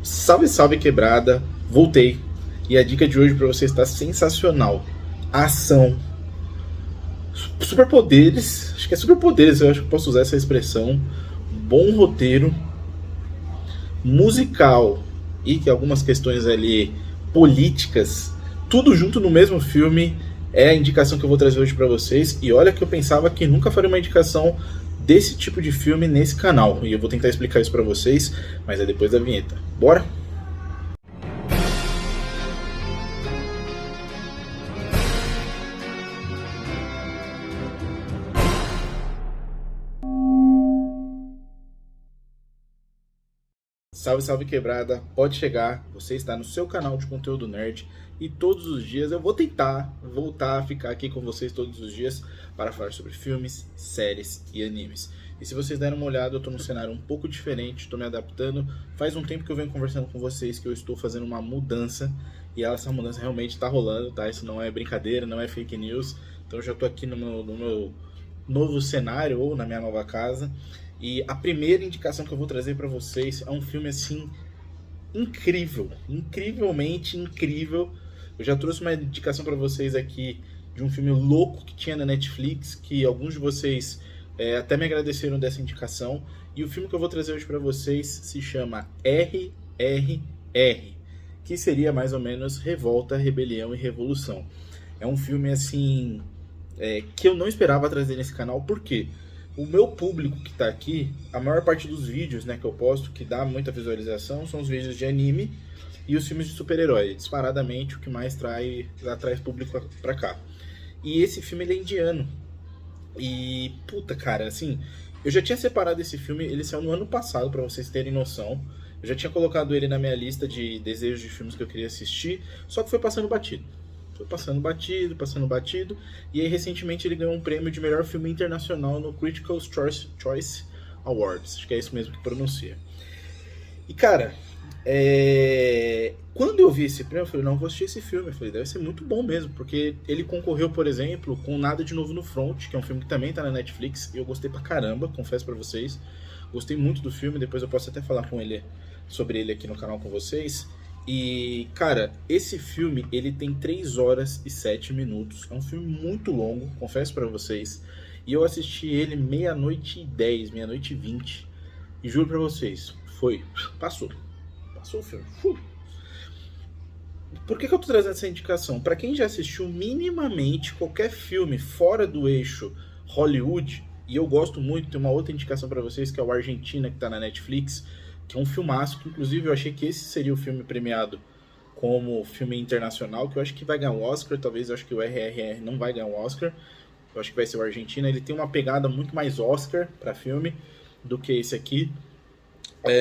Salve, salve quebrada, voltei. E a dica de hoje para você está sensacional. Ação, superpoderes, acho que é superpoderes, eu acho que eu posso usar essa expressão. Bom roteiro, musical e que algumas questões ali políticas, tudo junto no mesmo filme é a indicação que eu vou trazer hoje para vocês. E olha que eu pensava que nunca faria uma indicação desse tipo de filme nesse canal. E eu vou tentar explicar isso para vocês, mas é depois da vinheta. Bora? Salve, salve quebrada, pode chegar, você está no seu canal de conteúdo nerd e todos os dias eu vou tentar voltar a ficar aqui com vocês todos os dias para falar sobre filmes, séries e animes. E se vocês deram uma olhada, eu estou num cenário um pouco diferente, estou me adaptando. Faz um tempo que eu venho conversando com vocês que eu estou fazendo uma mudança e essa mudança realmente está rolando, tá? Isso não é brincadeira, não é fake news. Então eu já estou aqui no meu novo cenário ou na minha nova casa. E a primeira indicação que eu vou trazer para vocês é um filme assim incrível, incrivelmente incrível. Eu já trouxe uma indicação para vocês aqui de um filme louco que tinha na Netflix, que alguns de vocês até me agradeceram dessa indicação. E o filme que eu vou trazer hoje para vocês se chama RRR, que seria mais ou menos Revolta, Rebelião e Revolução. É um filme assim que eu não esperava trazer nesse canal, porque o meu público que está aqui, a maior parte dos vídeos, né, que eu posto, que dá muita visualização, são os vídeos de anime e os filmes de super-herói. Disparadamente, o que mais atrai público para cá. E esse filme ele é indiano. E, puta, cara, assim, eu já tinha separado esse filme, ele saiu no ano passado, para vocês terem noção. Eu já tinha colocado ele na minha lista de desejos de filmes que eu queria assistir, só que foi passando batido. Foi passando batido. E aí, recentemente, ele ganhou um prêmio de melhor filme internacional no Critical Choice Awards. Acho que é isso mesmo que pronuncia. E, cara, quando eu vi esse prêmio, eu falei, não, vou assistir esse filme. Eu falei, deve ser muito bom mesmo, porque ele concorreu, por exemplo, com Nada de Novo no Front, que é um filme que também tá na Netflix, e eu gostei pra caramba, confesso pra vocês. Gostei muito do filme, depois eu posso até falar sobre ele aqui no canal com vocês. E, cara, esse filme, ele tem 3 horas e 7 minutos. É um filme muito longo, confesso pra vocês. E eu assisti ele meia-noite e 10, meia-noite e 20. E juro pra vocês, passou o filme. Por que eu tô trazendo essa indicação? Pra quem já assistiu minimamente qualquer filme fora do eixo Hollywood, e eu gosto muito, tem uma outra indicação pra vocês, que é o Argentina, que tá na Netflix, que é um filmaço, que inclusive eu achei que esse seria o filme premiado como filme internacional, que eu acho que vai ganhar o Oscar, talvez eu acho que o RRR não vai ganhar o Oscar, eu acho que vai ser o Argentina. Ele tem uma pegada muito mais Oscar para filme do que esse aqui.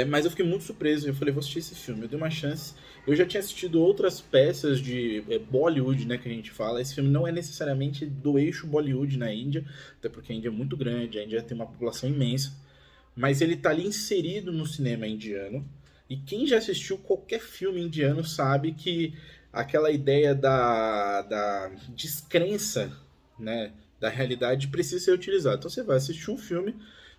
Mas eu fiquei muito surpreso, eu falei, vou assistir esse filme, eu dei uma chance. Eu já tinha assistido outras peças de Bollywood, né, que a gente fala. Esse filme não é necessariamente do eixo Bollywood na Índia, até porque a Índia é muito grande, a Índia tem uma população imensa, mas ele tá ali inserido no cinema indiano. E quem já assistiu qualquer filme indiano sabe que aquela ideia da descrença, né, da realidade precisa ser utilizada. Então você vai assistir um filme.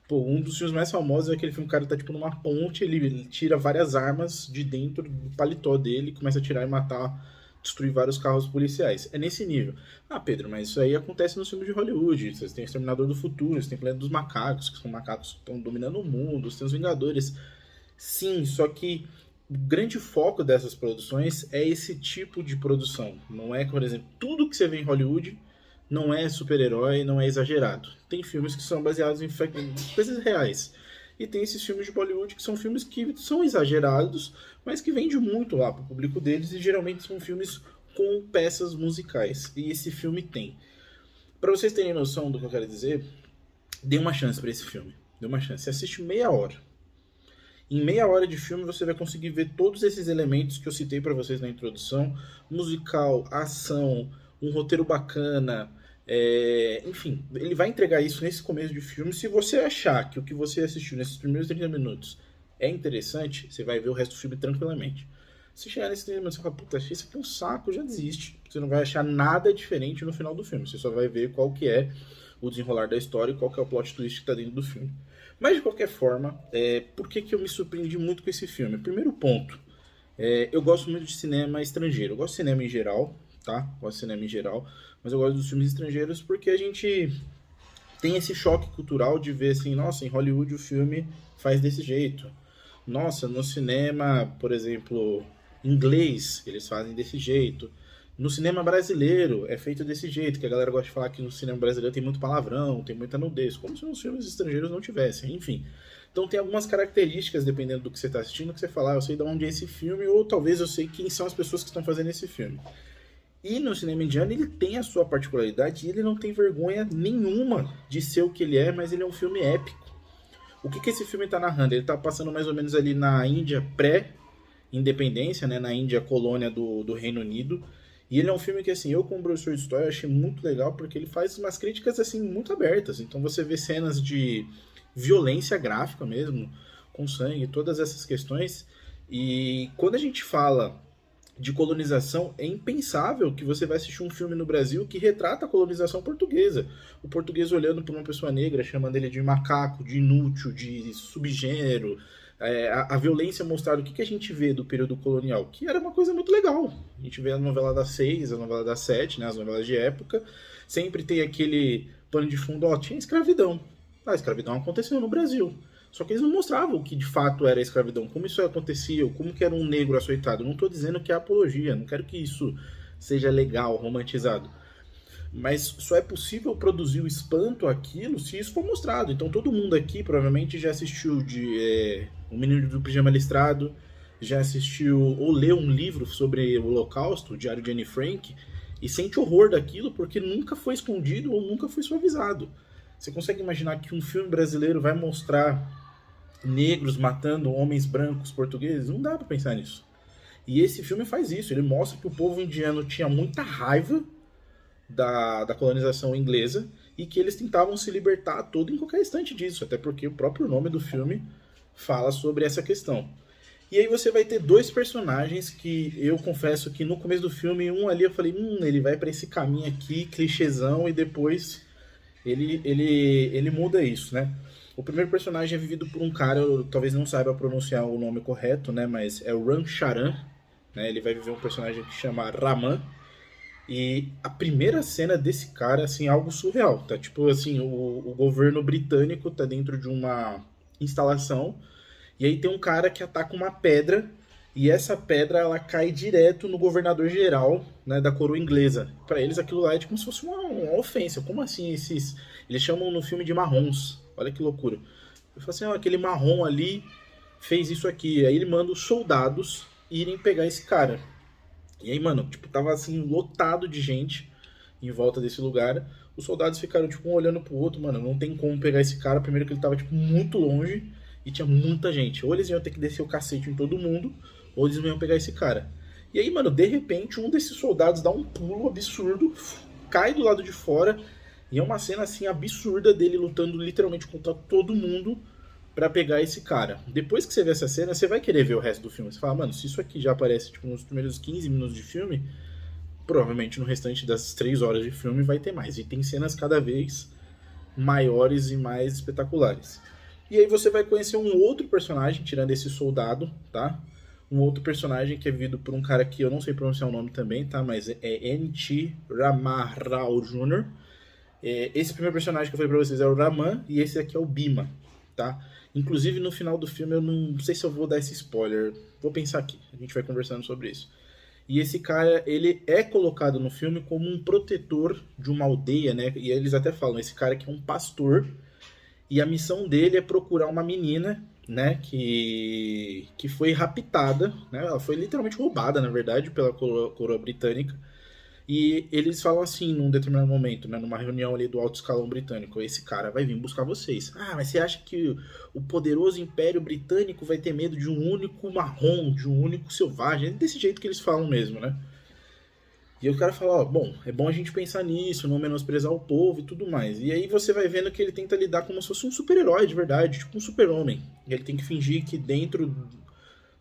Pô, um dos filmes mais famosos é aquele filme que o cara tá tipo numa ponte, ele tira várias armas de dentro do paletó dele, começa a tirar e matar, destruir vários carros policiais. É nesse nível. Ah, Pedro, mas isso aí acontece nos filmes de Hollywood. Você tem Exterminador do Futuro, você tem Planeta dos Macacos, que são macacos que estão dominando o mundo, você tem os Vingadores. Sim, só que o grande foco dessas produções é esse tipo de produção. Não é, por exemplo, tudo que você vê em Hollywood não é super-herói, não é exagerado. Tem filmes que são baseados em coisas reais. E tem esses filmes de Bollywood que são filmes que são exagerados, mas que vendem muito lá para o público deles e geralmente são filmes com peças musicais. E esse filme tem. Para vocês terem noção do que eu quero dizer, dê uma chance para esse filme. Dê uma chance. Você assiste meia hora. Em meia hora de filme você vai conseguir ver todos esses elementos que eu citei para vocês na introdução: musical, ação, um roteiro bacana, enfim, ele vai entregar isso nesse começo de filme. Se você achar que o que você assistiu nesses primeiros 30 minutos é interessante, você vai ver o resto do filme tranquilamente. Se chegar nesses 30 minutos e falar, puta, achei isso aqui um saco, já desiste. Você não vai achar nada diferente no final do filme. Você só vai ver qual que é o desenrolar da história e qual que é o plot twist que está dentro do filme. Mas, de qualquer forma, por que eu me surpreendi muito com esse filme? Primeiro ponto, Eu gosto muito de cinema estrangeiro. Eu gosto de cinema em geral, tá? Gosto de cinema em geral, mas eu gosto dos filmes estrangeiros porque a gente tem esse choque cultural de ver assim, nossa, em Hollywood o filme faz desse jeito. Nossa, no cinema, por exemplo, inglês, eles fazem desse jeito. No cinema brasileiro é feito desse jeito, que a galera gosta de falar que no cinema brasileiro tem muito palavrão, tem muita nudez, como se nos filmes estrangeiros não tivessem, enfim. Então tem algumas características, dependendo do que você está assistindo, que você fala, eu sei de onde é esse filme, ou talvez eu sei quem são as pessoas que estão fazendo esse filme. E no cinema indiano ele tem a sua particularidade e ele não tem vergonha nenhuma de ser o que ele é, mas ele é um filme épico. O que esse filme está narrando? Ele está passando mais ou menos ali na Índia pré-independência, né, na Índia colônia do Reino Unido. E ele é um filme que, assim, eu como professor de história achei muito legal porque ele faz umas críticas, assim, muito abertas. Então você vê cenas de violência gráfica mesmo, com sangue, todas essas questões. E quando a gente fala de colonização, é impensável que você vai assistir um filme no Brasil que retrata a colonização portuguesa. O português olhando para uma pessoa negra, chamando ele de macaco, de inútil, de subgênero. A violência mostrada, o que a gente vê do período colonial? Que era uma coisa muito legal. A gente vê a novela das 6, a novela das 7, né, as novelas de época. Sempre tem aquele pano de fundo, ó, tinha escravidão. A escravidão aconteceu no Brasil. Só que eles não mostravam o que de fato era a escravidão, como isso acontecia, como que era um negro açoitado. Não estou dizendo que é apologia, não quero que isso seja legal, romantizado. Mas só é possível produzir o espanto àquilo se isso for mostrado. Então todo mundo aqui provavelmente já assistiu de O Menino do Pijama Listrado, já assistiu ou leu um livro sobre o Holocausto, o Diário de Anne Frank, e sente horror daquilo porque nunca foi escondido ou nunca foi suavizado. Você consegue imaginar que um filme brasileiro vai mostrar negros matando homens brancos portugueses? Não dá pra pensar nisso. E esse filme faz isso, ele mostra que o povo indiano tinha muita raiva da colonização inglesa e que eles tentavam se libertar a todo em qualquer instante disso, até porque o próprio nome do filme fala sobre essa questão. E aí você vai ter dois personagens que eu confesso que no começo do filme, um ali eu falei, ele vai pra esse caminho aqui, clichêzão, e depois ele muda isso, né? O primeiro personagem é vivido por um cara, eu talvez não saiba pronunciar o nome correto, né? Mas é o Ram Charan, né? Ele vai viver um personagem que chama Raman. E a primeira cena desse cara, assim, é algo surreal, tá? Tipo, assim, o governo britânico tá dentro de uma instalação e aí tem um cara que ataca uma pedra e essa pedra, ela cai direto no governador-geral, né, da coroa inglesa. Pra eles aquilo lá é como se fosse uma ofensa. Como assim esses... Eles chamam no filme de marrons. Olha que loucura. Eu falo assim, aquele marrom ali fez isso aqui. Aí ele manda os soldados irem pegar esse cara. E aí, mano, tipo, tava assim, lotado de gente em volta desse lugar. Os soldados ficaram, tipo, um olhando pro outro, mano, não tem como pegar esse cara. Primeiro que ele tava, tipo, muito longe e tinha muita gente. Ou eles iam ter que descer o cacete em todo mundo, ou eles iam pegar esse cara. E aí, mano, de repente, um desses soldados dá um pulo absurdo, cai do lado de fora, e é uma cena, assim, absurda dele lutando literalmente contra todo mundo pra pegar esse cara. Depois que você vê essa cena, você vai querer ver o resto do filme. Você fala, mano, se isso aqui já aparece, tipo, nos primeiros 15 minutos de filme, provavelmente no restante das 3 horas de filme vai ter mais. E tem cenas cada vez maiores e mais espetaculares. E aí você vai conhecer um outro personagem, tirando esse soldado, tá? Um outro personagem que é vivido por um cara que eu não sei pronunciar o nome também, tá? Mas é N.T. Ramarao Jr. Esse primeiro personagem que eu falei pra vocês é o Raman e esse aqui é o Bhima, tá? Inclusive no final do filme eu não sei se eu vou dar esse spoiler. Vou pensar aqui, a gente vai conversando sobre isso. E esse cara, ele é colocado no filme como um protetor de uma aldeia, né? E eles até falam, esse cara aqui é um pastor. E a missão dele é procurar uma menina, né? Que foi raptada, né? Ela foi literalmente roubada, na verdade, pela coroa britânica. E eles falam assim, num determinado momento, né, numa reunião ali do alto escalão britânico, esse cara vai vir buscar vocês. Ah, mas você acha que o poderoso Império Britânico vai ter medo de um único marrom, de um único selvagem? É desse jeito que eles falam mesmo, né? E o cara fala, bom, é bom a gente pensar nisso, não menosprezar o povo e tudo mais. E aí você vai vendo que ele tenta lidar como se fosse um super-herói de verdade, tipo um super-homem. Ele tem que fingir que dentro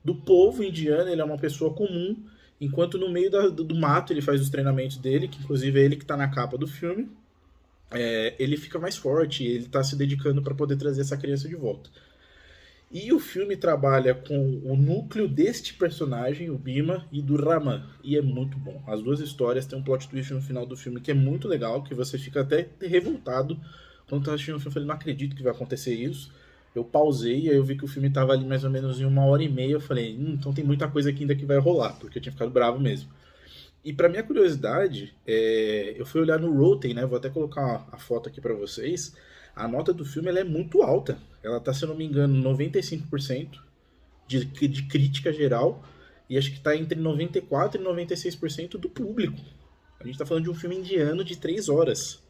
do povo indiano ele é uma pessoa comum, enquanto no meio do mato ele faz os treinamentos dele, que inclusive é ele que tá na capa do filme, ele fica mais forte, ele tá se dedicando para poder trazer essa criança de volta. E o filme trabalha com o núcleo deste personagem, o Bhima, e do Raman. E é muito bom. As duas histórias têm um plot twist no final do filme que é muito legal, que você fica até revoltado. Quando tá assistindo o filme, eu falei, não acredito que vai acontecer isso. Eu pausei, aí eu vi que o filme tava ali mais ou menos em 1h30. Eu falei, então tem muita coisa aqui ainda que vai rolar, porque eu tinha ficado bravo mesmo. E pra minha curiosidade, eu fui olhar no Rotten, né? Vou até colocar a foto aqui pra vocês. A nota do filme ela é muito alta. Ela tá, se eu não me engano, 95% de crítica geral. E acho que tá entre 94% e 96% do público. A gente tá falando de um filme indiano de 3 horas,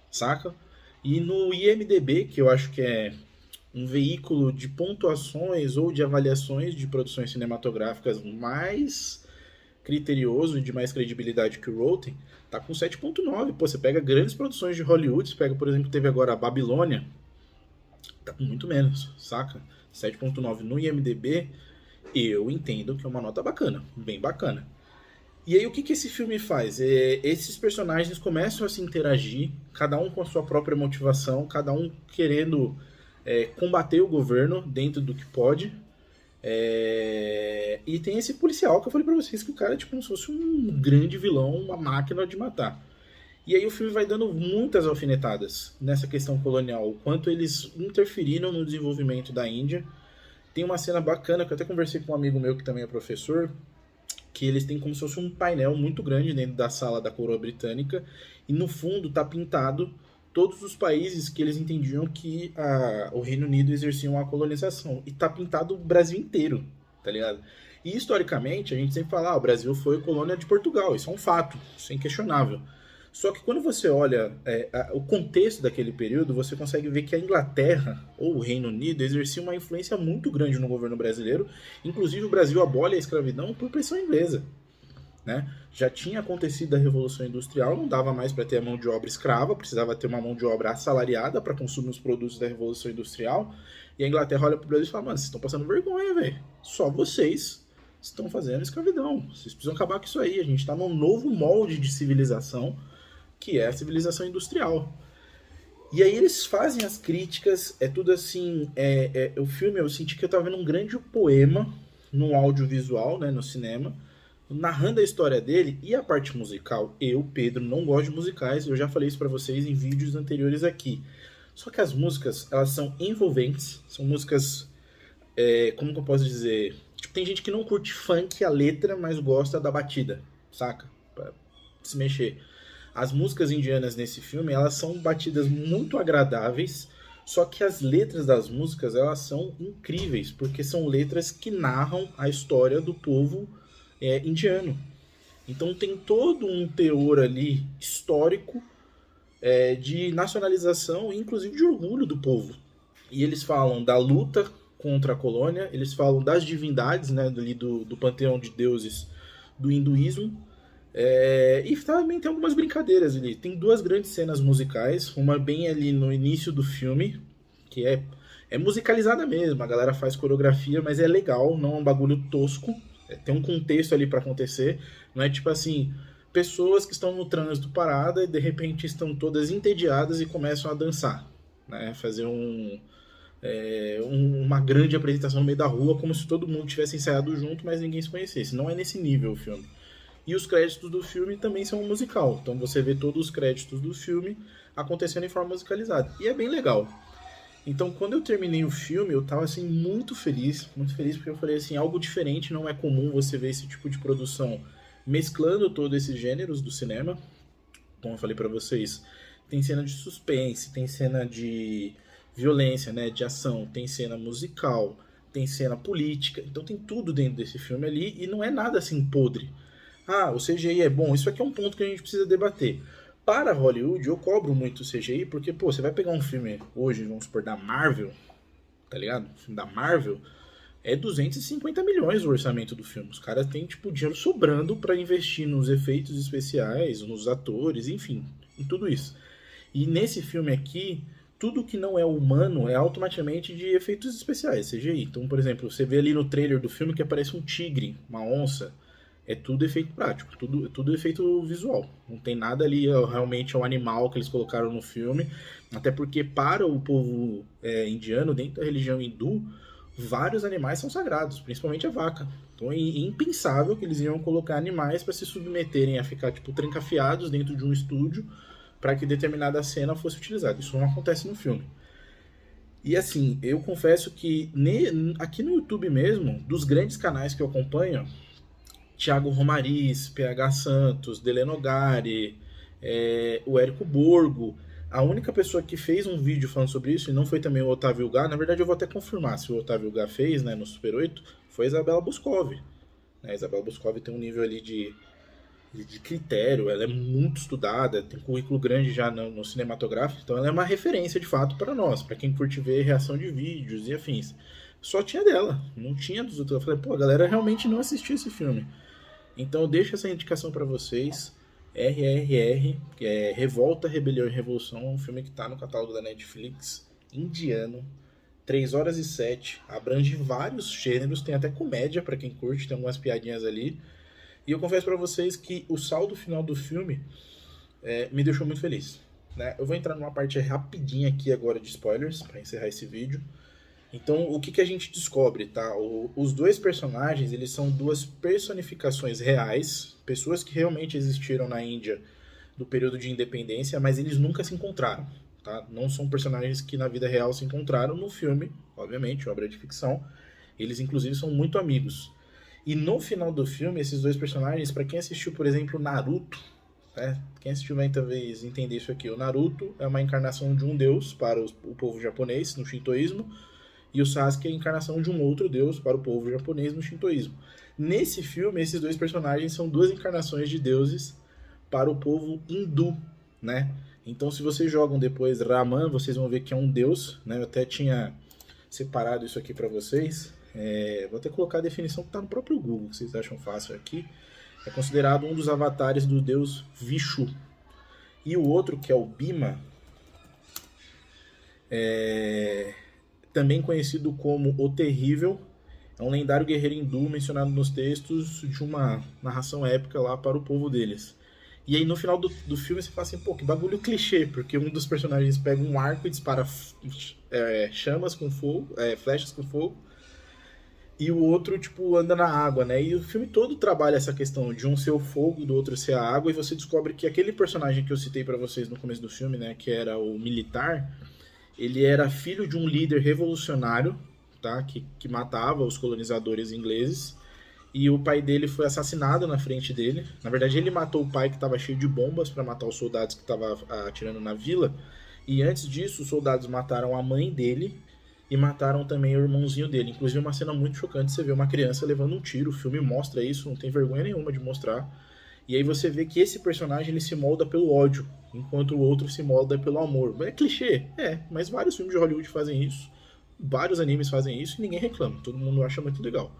saca? E no IMDB, que eu acho que é um veículo de pontuações ou de avaliações de produções cinematográficas mais criterioso e de mais credibilidade que o Rotten, tá com 7.9. Pô, você pega grandes produções de Hollywood, você pega, por exemplo, teve agora a Babilônia, tá com muito menos, saca? 7.9 no IMDB, eu entendo que é uma nota bacana, bem bacana. E aí o que esse filme faz? Esses personagens começam a se interagir, cada um com a sua própria motivação, cada um querendo combater o governo dentro do que pode. E tem esse policial que eu falei pra vocês que o cara é tipo como se fosse um grande vilão, uma máquina de matar. E aí o filme vai dando muitas alfinetadas nessa questão colonial, o quanto eles interferiram no desenvolvimento da Índia. Tem uma cena bacana que eu até conversei com um amigo meu que também é professor, que eles têm como se fosse um painel muito grande dentro da sala da coroa britânica, e no fundo tá pintado todos os países que eles entendiam que o Reino Unido exercia uma colonização. E tá pintado o Brasil inteiro, tá ligado? E historicamente, a gente sempre fala, o Brasil foi colônia de Portugal, isso é um fato, isso é inquestionável. Só que quando você olha o contexto daquele período, você consegue ver que a Inglaterra, ou o Reino Unido, exercia uma influência muito grande no governo brasileiro. Inclusive o Brasil abole a escravidão por pressão inglesa. Né? Já tinha acontecido a Revolução Industrial, não dava mais para ter a mão de obra escrava, precisava ter uma mão de obra assalariada para consumir os produtos da Revolução Industrial. E a Inglaterra olha para o Brasil e fala, mano, vocês estão passando vergonha, velho. Só vocês estão fazendo escravidão. Vocês precisam acabar com isso aí. A gente está num novo molde de civilização, que é a civilização industrial. E aí eles fazem as críticas, é tudo assim, o filme, eu senti que eu estava vendo um grande poema no audiovisual, né, no cinema, narrando a história dele. E a parte musical, eu, Pedro, não gosto de musicais, eu já falei isso pra vocês em vídeos anteriores aqui. Só que as músicas, elas são envolventes, são músicas, como que eu posso dizer, tipo, tem gente que não curte funk, a letra, mas gosta da batida, saca? Pra se mexer. As músicas indianas nesse filme, elas são batidas muito agradáveis, só que as letras das músicas, elas são incríveis, porque são letras que narram a história do povo indiano. Então tem todo um teor ali histórico, de nacionalização e inclusive de orgulho do povo. E eles falam da luta contra a colônia, eles falam das divindades, né, do panteão de deuses do hinduísmo. E também tem algumas brincadeiras ali. Tem duas grandes cenas musicais, uma bem ali no início do filme, que é musicalizada mesmo, a galera faz coreografia, mas é legal, não é um bagulho tosco, tem um contexto ali pra acontecer, não é tipo assim, pessoas que estão no trânsito parada e de repente estão todas entediadas e começam a dançar, né? Fazer uma grande apresentação no meio da rua, como se todo mundo tivesse ensaiado junto, mas ninguém se conhecesse. Não é nesse nível o filme. E os créditos do filme também são um musical. Então você vê todos os créditos do filme acontecendo em forma musicalizada. E é bem legal. Então quando eu terminei o filme, eu tava assim muito feliz porque eu falei assim, algo diferente, não é comum você ver esse tipo de produção mesclando todos esses gêneros do cinema. Como eu falei pra vocês, tem cena de suspense, tem cena de violência, né, de ação, tem cena musical, tem cena política, então tem tudo dentro desse filme ali e não é nada assim podre. O CGI é bom, isso aqui é um ponto que a gente precisa debater. Para Hollywood, eu cobro muito o CGI, porque, você vai pegar um filme hoje, vamos supor, da Marvel, tá ligado? Um filme da Marvel, é 250 milhões o orçamento do filme. Os caras têm, tipo, dinheiro sobrando para investir nos efeitos especiais, nos atores, enfim, em tudo isso. E nesse filme aqui, tudo que não é humano é automaticamente de efeitos especiais, CGI. Então, por exemplo, você vê ali no trailer do filme que aparece um tigre, uma onça. É tudo efeito prático, tudo efeito visual. Não tem nada ali realmente ao animal que eles colocaram no filme. Até porque para o povo indiano, dentro da religião hindu, vários animais são sagrados, principalmente a vaca. Então é impensável que eles iam colocar animais para se submeterem a ficar tipo trancafiados dentro de um estúdio para que determinada cena fosse utilizada. Isso não acontece no filme. E assim, eu confesso que aqui no YouTube mesmo, dos grandes canais que eu acompanho, Thiago Romariz, PH Santos, Delenogari, o Érico Borgo, a única pessoa que fez um vídeo falando sobre isso, e não foi também o Otávio Gá, na verdade eu vou até confirmar se o Otávio Gá fez, né, no Super 8, foi a Isabela Boscov. A Isabela Boscov tem um nível ali de critério, ela é muito estudada, tem um currículo grande já no cinematográfico, então ela é uma referência de fato para nós, para quem curte ver reação de vídeos e afins. Só tinha dela, não tinha dos outros. Eu falei, pô, a galera realmente não assistiu esse filme. Então eu deixo essa indicação para vocês. RRR, que é Revolta, Rebelião e Revolução, um filme que está no catálogo da Netflix, indiano, 3 horas e 7, abrange vários gêneros, tem até comédia para quem curte, tem algumas piadinhas ali. E eu confesso para vocês que o saldo final do filme me deixou muito feliz. Né? Eu vou entrar numa parte rapidinha aqui agora de spoilers, para encerrar esse vídeo. Então, o que a gente descobre, tá? Os dois personagens, eles são duas personificações reais, pessoas que realmente existiram na Índia do período de independência, mas eles nunca se encontraram, tá? Não são personagens que na vida real se encontraram. No filme, obviamente, obra de ficção, eles inclusive são muito amigos. E no final do filme, esses dois personagens, para quem assistiu, por exemplo, Naruto, né? Quem assistiu vai talvez entender isso aqui. O Naruto é uma encarnação de um deus para o povo japonês, no shintoísmo, e o Sasuke é a encarnação de um outro deus para o povo japonês no shintoísmo. Nesse filme, esses dois personagens são duas encarnações de deuses para o povo hindu, né? Então, se vocês jogam depois Raman, vocês vão ver que é um deus, né? Eu até tinha separado isso aqui para vocês. Vou até colocar a definição que está no próprio Google, que vocês acham fácil aqui. É considerado um dos avatares do deus Vishu. E o outro, que é o Bhima, também conhecido como o Terrível, é um lendário guerreiro hindu mencionado nos textos de uma narração épica lá para o povo deles. E aí no final do filme você fala assim, pô, que bagulho clichê, porque um dos personagens pega um arco e dispara chamas com fogo, flechas com fogo, e o outro, tipo, anda na água, né? E o filme todo trabalha essa questão de um ser o fogo, do outro ser a água, e você descobre que aquele personagem que eu citei para vocês no começo do filme, né, que era o militar, ele era filho de um líder revolucionário, tá? Que matava os colonizadores ingleses. E o pai dele foi assassinado na frente dele. Na verdade, ele matou o pai que estava cheio de bombas para matar os soldados que estavam atirando na vila. E antes disso, os soldados mataram a mãe dele e mataram também o irmãozinho dele. Inclusive, uma cena muito chocante, você vê uma criança levando um tiro. O filme mostra isso, não tem vergonha nenhuma de mostrar. E aí você vê que esse personagem ele se molda pelo ódio, enquanto o outro se molda pelo amor. É clichê? Mas vários filmes de Hollywood fazem isso, vários animes fazem isso e ninguém reclama, todo mundo acha muito legal.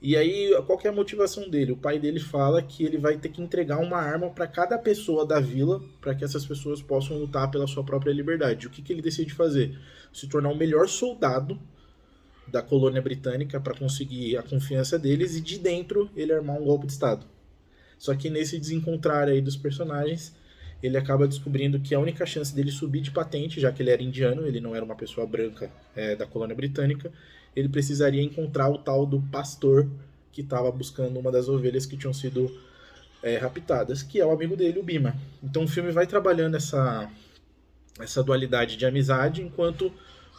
E aí, qual que é a motivação dele? O pai dele fala que ele vai ter que entregar uma arma para cada pessoa da vila, para que essas pessoas possam lutar pela sua própria liberdade. O que ele decide fazer? Se tornar o melhor soldado da colônia britânica para conseguir a confiança deles e de dentro ele armar um golpe de estado. Só que nesse desencontrar aí dos personagens, ele acaba descobrindo que a única chance dele subir de patente, já que ele era indiano, ele não era uma pessoa branca da colônia britânica, ele precisaria encontrar o tal do pastor que estava buscando uma das ovelhas que tinham sido raptadas, que é o amigo dele, o Bhima. Então o filme vai trabalhando essa dualidade de amizade, enquanto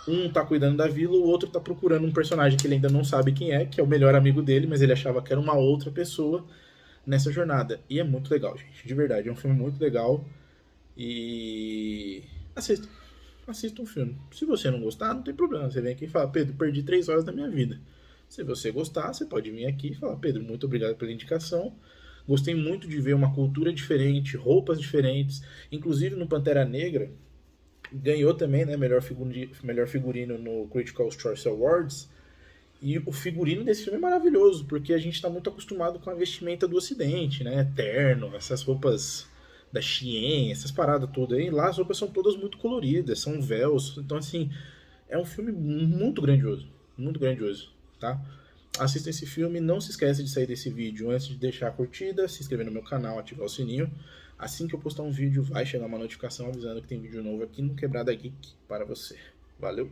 um tá cuidando da vila, o outro tá procurando um personagem que ele ainda não sabe quem é, que é o melhor amigo dele, mas ele achava que era uma outra pessoa nessa jornada. E é muito legal, gente, de verdade, é um filme muito legal. E assista um filme. Se você não gostar, não tem problema, você vem aqui e fala, Pedro, perdi 3 horas da minha vida. Se você gostar, você pode vir aqui e falar, Pedro, muito obrigado pela indicação, gostei muito de ver uma cultura diferente, roupas diferentes, inclusive no Pantera Negra ganhou também, né, melhor figurino no Critical Choice Awards. E o figurino desse filme é maravilhoso, porque a gente está muito acostumado com a vestimenta do Ocidente, né? Terno, essas roupas da Shein, essas paradas todas aí. Lá as roupas são todas muito coloridas, são véus. Então, assim, é um filme muito grandioso, tá? Assista esse filme, não se esqueça de sair desse vídeo antes de deixar a curtida, se inscrever no meu canal, ativar o sininho. Assim que eu postar um vídeo, vai chegar uma notificação avisando que tem vídeo novo aqui no Quebrada Geek para você. Valeu!